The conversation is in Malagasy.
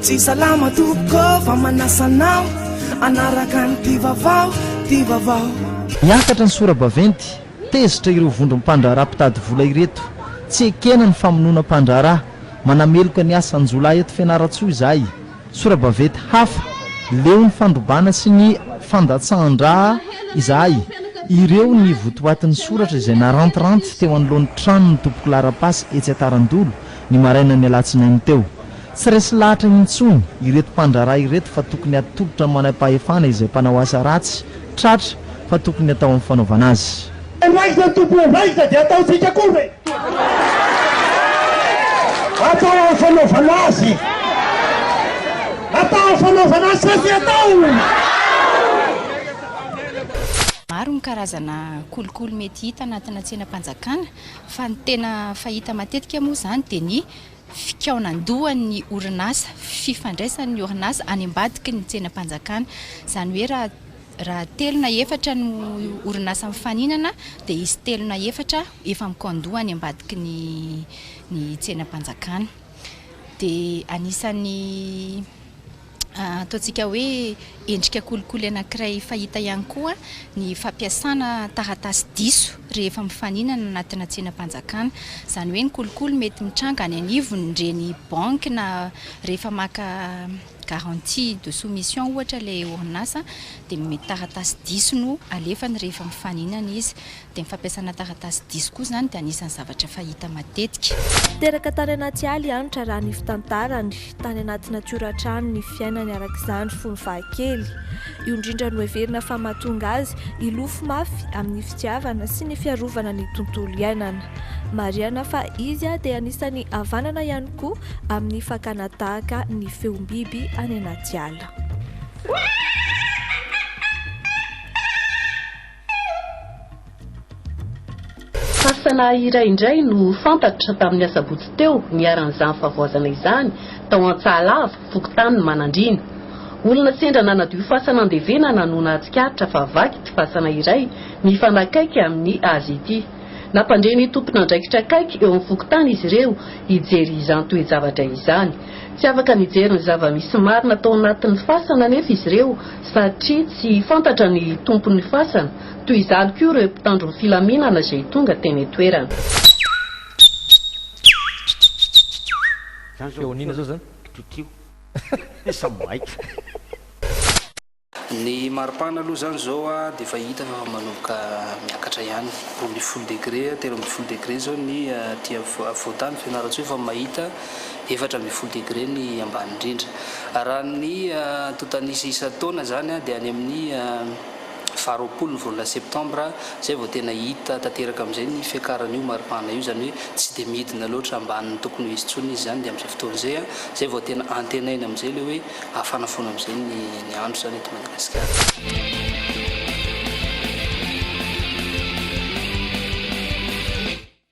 tsy salama tompoko fa manasanao anaraka ny ty vavao miakatra ny sorabaventy tezitra ireo vondrom-pandrara mpitady vola ireto tsy ekena ny famonoana mpandrara manameloka ny asan'Jolay eto Fianaratsoa izahay sorabaventy hafa leo ny fandrobana sy ny fandatsahan-dra izahay ireo ny votoatin'ny soratra izay narantiranty teo anoloan'ny tranony tompoko larapasy etsy Atarandolo ny maraina ny alatsinainy teo tsy resy lahatra intsony ireto mpandrara ireto fa tokony atolotra manam-pahefana izay mpanao asa ratsy tratra fa tokony atao amin'ny fanaovana azy raisa tompo raisa dia ataotsika kory atao amin'ny fanaovana azy atao amin'ny fanaovana azy sasy atao maro ny karazana kolokolo mety hita anatina tsenam-panjakana fa ny tena fahita matetika moa zany dia ny fikaonandohan'ny orinasa fifandraisan'ny orinasa any ambadiky ny tsenam-panjakana zany hoe raha telo na efatra no orinasa mifaninana dia izy telo na efatra efa mikandoha any ambadiky ny tsenam-panjakana dia anisan'ny ataontsika hoe endrika kolokolo anankiray fahita ihany koa ny fampiasana taratasy diso rehefa mifaninana anatina tsenam-panjakana zany hoe ny kolokolo mety mitranga any anivony ndreny banky na rehefa maka garantie de soumission ohatra le orinasa dia mety taratasy diso no alefany rehefa mifaninana izy dia ny fampiasana taratasy diso koa zany dia anisan'ny zavatra fahita matetika teraka tany anaty aly anitra raha ny fitantarany tany anaty natioran-trano ny fiainany arak'izany fony vahakely io indrindra no heverina fa mahatonga azy ilofo mafy amin'ny fitiavana sy ny fiarovana ny tontolo iainana mariana fa izy dia anisan'ny havanana ihany koa amin'ny fakana tahaka ny feombiby any anaty ala fasana iray indray no fantatra tamin'ny asabotsy teo niaran'izany favoazana izany tao Antsahalava Fokotany Manandrina olona sendra nanadio fasana andevena nanona atsikatra fa vaky ty fasana iray mifanakaiky amin'ny azy ity nampandreny tompona andraikitra akaiky eo amin'ny Fokotany izy ireo hijery izany toe-javatra izany tsy afaka mijery ny zava-misy marina tao anatin'ny fasana nefa izy ireo satria tsy fantatra ny tompon'ny fasana toy izany koa ireo mpitandro ny filaminana izay tonga teny toerana feonina zao zany titio samaika ny maripana aloha zany zao dia efa hita fa manomboka miakatra ihany roa folo degré telo ambin'ny folo degré zao ny tia Fotany Fianaratsoa efa mahita 4 degré ny ambany indrindra raha ny totanisy isa-taona zany dia any amin'ny 20 ny volana septambra zay vao tena hita tanteraka amin'izay ny fiakaran'io maripana io zany hoe tsy dia midina loatra ambaniny tokony izy tsony izy zany dia amin'izay fotoana zay vao tena antenaina amin'izay le hoe hafanafona amin'izay ny andro zany eto Madagasikara